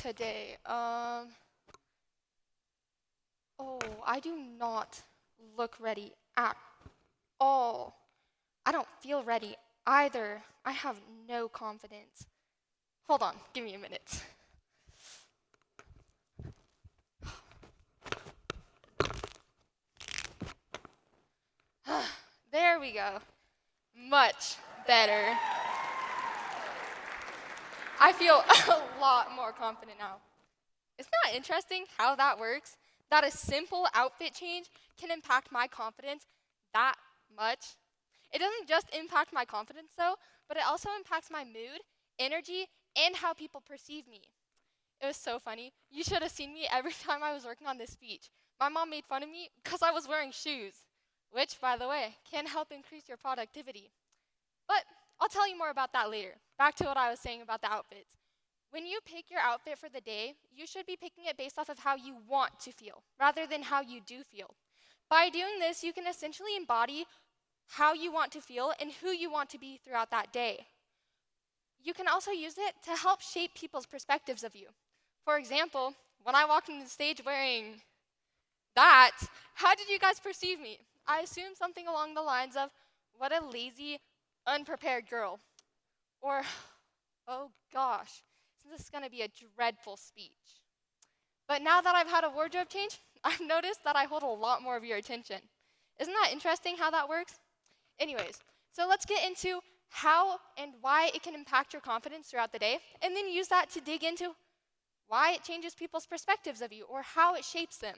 today? Oh, I do not look ready at all. I don't feel ready either. I have no confidence. Hold on, give me a minute. There we go. Much better. I feel a lot more confident now. Isn't that interesting how that works? That a simple outfit change can impact my confidence that much. It doesn't just impact my confidence though, but it also impacts my mood, energy, and how people perceive me. It was so funny. You should have seen me every time I was working on this speech. My mom made fun of me because I was wearing shoes, which, by the way, can help increase your productivity. But I'll tell you more about that later. Back to what I was saying about the outfits. When you pick your outfit for the day, you should be picking it based off of how you want to feel, rather than how you do feel. By doing this, you can essentially embody how you want to feel and who you want to be throughout that day. You can also use it to help shape people's perspectives of you. For example, when I walked on the stage wearing that, how did you guys perceive me? I assumed something along the lines of, what a lazy, unprepared girl. Or, oh gosh, this is going to be a dreadful speech. But now that I've had a wardrobe change, I've noticed that I hold a lot more of your attention. Isn't that interesting how that works? Anyways, so let's get into how and why it can impact your confidence throughout the day, and then use that to dig into why it changes people's perspectives of you or how it shapes them.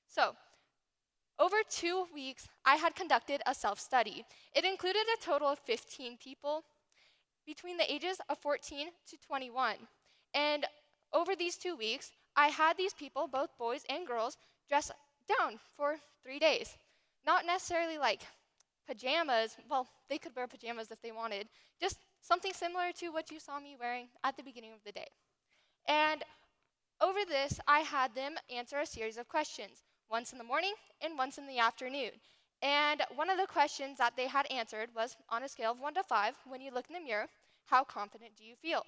So, over 2 weeks, I had conducted a self-study. It included a total of 15 people between the ages of 14 to 21. And over these 2 weeks, I had these people, both boys and girls, dress down for 3 days. Not necessarily like pajamas. Well, they could wear pajamas if they wanted. Just something similar to what you saw me wearing at the beginning of the day. And over this, I had them answer a series of questions, once in the morning and once in the afternoon. And one of the questions that they had answered was, on a scale of 1 to 5, when you look in the mirror, how confident do you feel?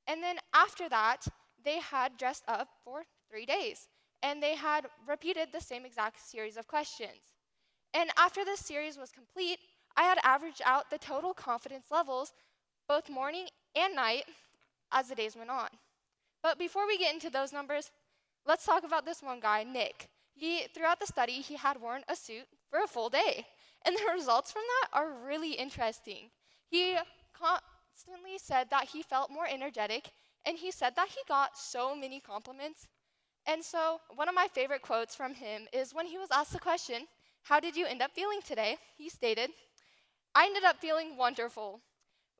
And then after that, they had dressed up for 3 days. And they had repeated the same exact series of questions. And after this series was complete, I had averaged out the total confidence levels, both morning and night, as the days went on. But before we get into those numbers, let's talk about this one guy, Nick. Throughout the study, he had worn a suit for a full day. And the results from that are really interesting. He constantly said that he felt more energetic, and he said that he got so many compliments. And so one of my favorite quotes from him is when he was asked the question, how did you end up feeling today? He stated, I ended up feeling wonderful.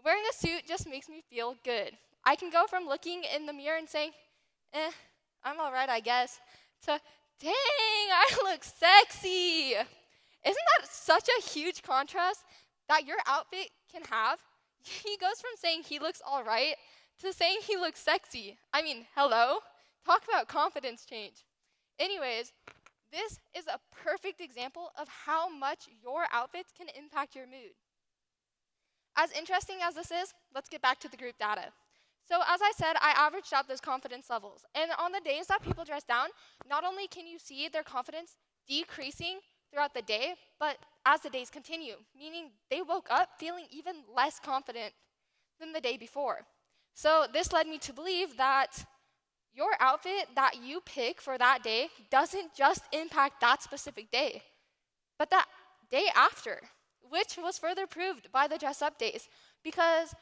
Wearing a suit just makes me feel good. I can go from looking in the mirror and saying, I'm all right, I guess, to, dang, I look sexy. Isn't that such a huge contrast that your outfit can have? He goes from saying he looks all right to saying he looks sexy. I mean, hello? Talk about confidence change. Anyways, this is a perfect example of how much your outfits can impact your mood. As interesting as this is, let's get back to the group data. So as I said, I averaged out those confidence levels. And on the days that people dress down, not only can you see their confidence decreasing throughout the day, but as the days continue, meaning they woke up feeling even less confident than the day before. So this led me to believe that your outfit that you pick for that day doesn't just impact that specific day, but that day after, which was further proved by the dress up days, because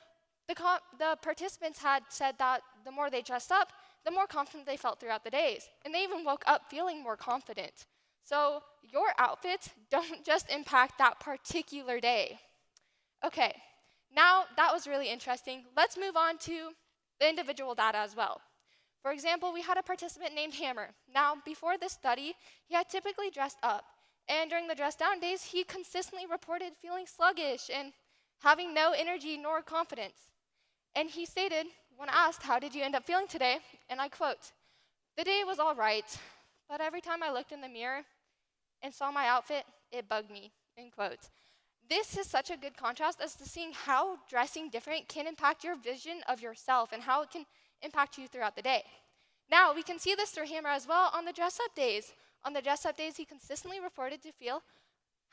the participants had said that the more they dressed up, the more confident they felt throughout the days. And they even woke up feeling more confident. So your outfits don't just impact that particular day. Okay, now that was really interesting. Let's move on to the individual data as well. For example, we had a participant named Hammer. Now, before this study, he had typically dressed up. And during the dress down days, he consistently reported feeling sluggish and having no energy nor confidence. And he stated, when asked, how did you end up feeling today? And I quote, the day was all right, but every time I looked in the mirror and saw my outfit, it bugged me, end quote. This is such a good contrast as to seeing how dressing different can impact your vision of yourself and how it can impact you throughout the day. Now, we can see this through Hammer as well on the dress-up days. On the dress-up days, he consistently reported to feel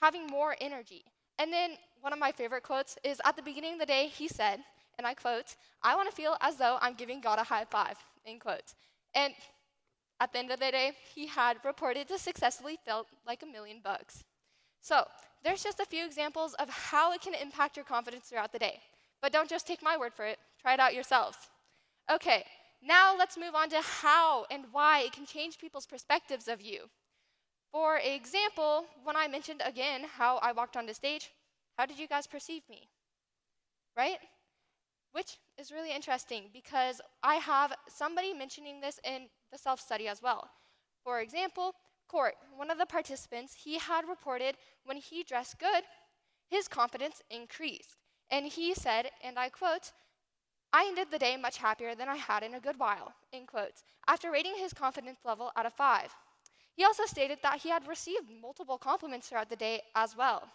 having more energy. And then one of my favorite quotes is at the beginning of the day, he said, and I quote, "I want to feel as though I'm giving God a high five," end quote. And at the end of the day, he had reported to successfully felt like $1,000,000. So there's just a few examples of how it can impact your confidence throughout the day. But don't just take my word for it. Try it out yourselves. Okay, now let's move on to how and why it can change people's perspectives of you. For example, when I mentioned again how I walked onto stage, how did you guys perceive me? Right? Which is really interesting because I have somebody mentioning this in the self-study as well. For example, Court, one of the participants, he had reported when he dressed good, his confidence increased. And he said, and I quote, "I ended the day much happier than I had in a good while," end quotes, after rating his confidence level out of 5. He also stated that he had received multiple compliments throughout the day as well.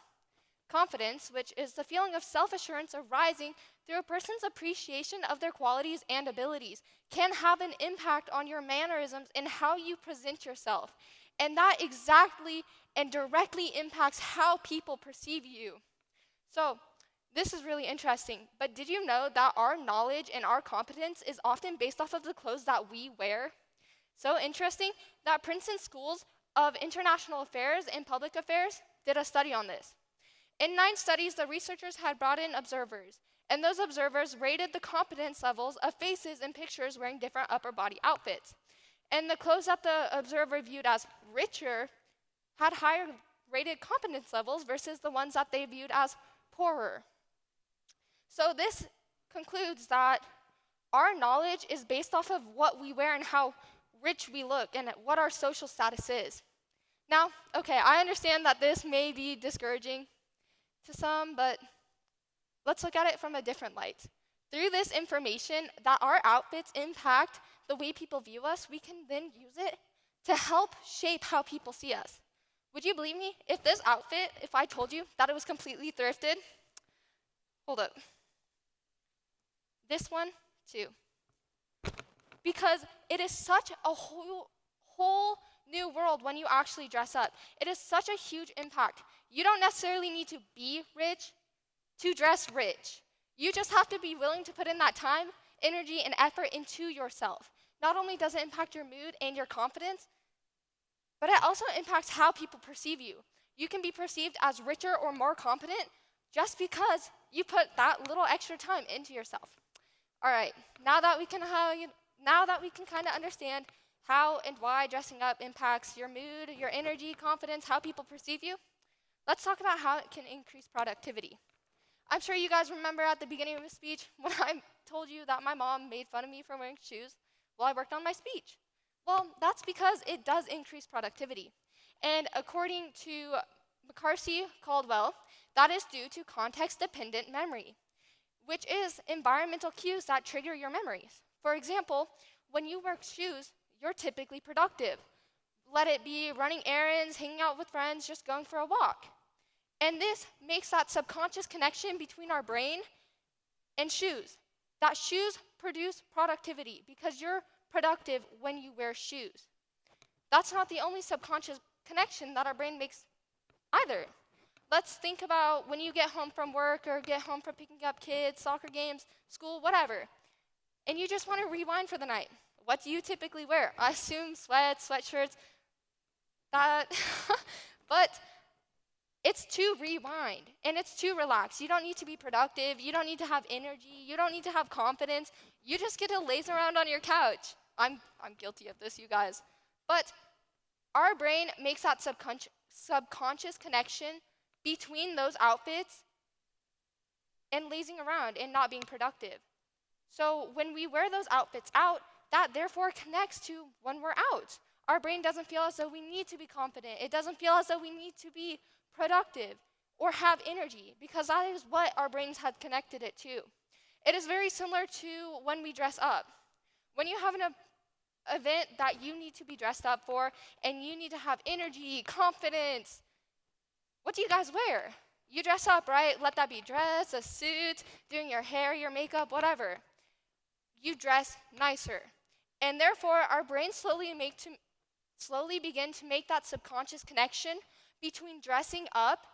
Confidence, which is the feeling of self-assurance arising through a person's appreciation of their qualities and abilities, can have an impact on your mannerisms and how you present yourself. And that exactly and directly impacts how people perceive you. So, this is really interesting, but did you know that our knowledge and our competence is often based off of the clothes that we wear? So interesting that Princeton Schools of International Affairs and Public Affairs did a study on this. In 9 studies, the researchers had brought in observers, and those observers rated the competence levels of faces in pictures wearing different upper body outfits. And the clothes that the observer viewed as richer had higher rated competence levels versus the ones that they viewed as poorer. So this concludes that our knowledge is based off of what we wear and how rich we look and what our social status is. Now, okay, I understand that this may be discouraging to some, but let's look at it from a different light. Through this information that our outfits impact the way people view us, we can then use it to help shape how people see us. Would you believe me? If this outfit, if I told you that it was completely thrifted, hold up. This one, too. Because it is such a whole new world when you actually dress up. It is such a huge impact. You don't necessarily need to be rich to dress rich. You just have to be willing to put in that time, energy, and effort into yourself. Not only does it impact your mood and your confidence, but it also impacts how people perceive you. You can be perceived as richer or more competent just because you put that little extra time into yourself. All right, now that we can kind of understand how and why dressing up impacts your mood, your energy, confidence, how people perceive you, let's talk about how it can increase productivity. I'm sure you guys remember at the beginning of the speech when I told you that my mom made fun of me for wearing shoes while I worked on my speech. Well, that's because it does increase productivity. And according to Makenzy-Caldwell, that is due to context-dependent memory, which is environmental cues that trigger your memories. For example, when you wear shoes, you're typically productive. Let it be running errands, hanging out with friends, just going for a walk. And this makes that subconscious connection between our brain and shoes. That shoes produce productivity because you're productive when you wear shoes. That's not the only subconscious connection that our brain makes either. Let's think about when you get home from work or get home from picking up kids, soccer games, school, whatever, and you just want to rewind for the night. What do you typically wear? I assume sweats, sweatshirts, that, but it's to rewind, and it's to relax. You don't need to be productive. You don't need to have energy. You don't need to have confidence. You just get to laze around on your couch. I'm guilty of this, you guys. But our brain makes that subconscious connection between those outfits and lazing around and not being productive. So when we wear those outfits out, that therefore connects to when we're out. Our brain doesn't feel as though we need to be confident. It doesn't feel as though we need to be productive or have energy, because that is what our brains had connected it to. It is very similar to when we dress up. When you have an event that you need to be dressed up for and you need to have energy, confidence, what do you guys wear? You dress up, right? Let that be dress, a suit, doing your hair, your makeup, whatever. you dress nicer. And therefore, our brains slowly begin to make that subconscious connection between dressing up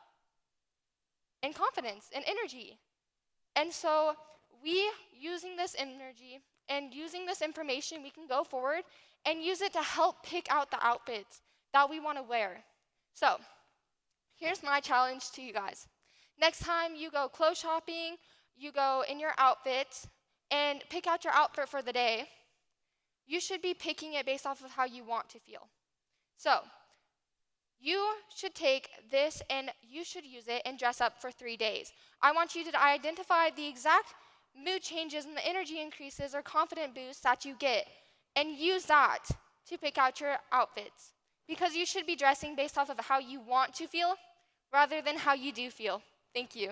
and confidence and energy. And so we, using this energy and using this information, we can go forward and use it to help pick out the outfits that we want to wear. So here's my challenge to you guys. Next time you go clothes shopping, you go in your outfits and pick out your outfit for the day, you should be picking it based off of how you want to feel. So you should take this and you should use it and dress up for 3 days. I want you to identify the exact mood changes and the energy increases or confident boosts that you get and use that to pick out your outfits. Because you should be dressing based off of how you want to feel rather than how you do feel. Thank you.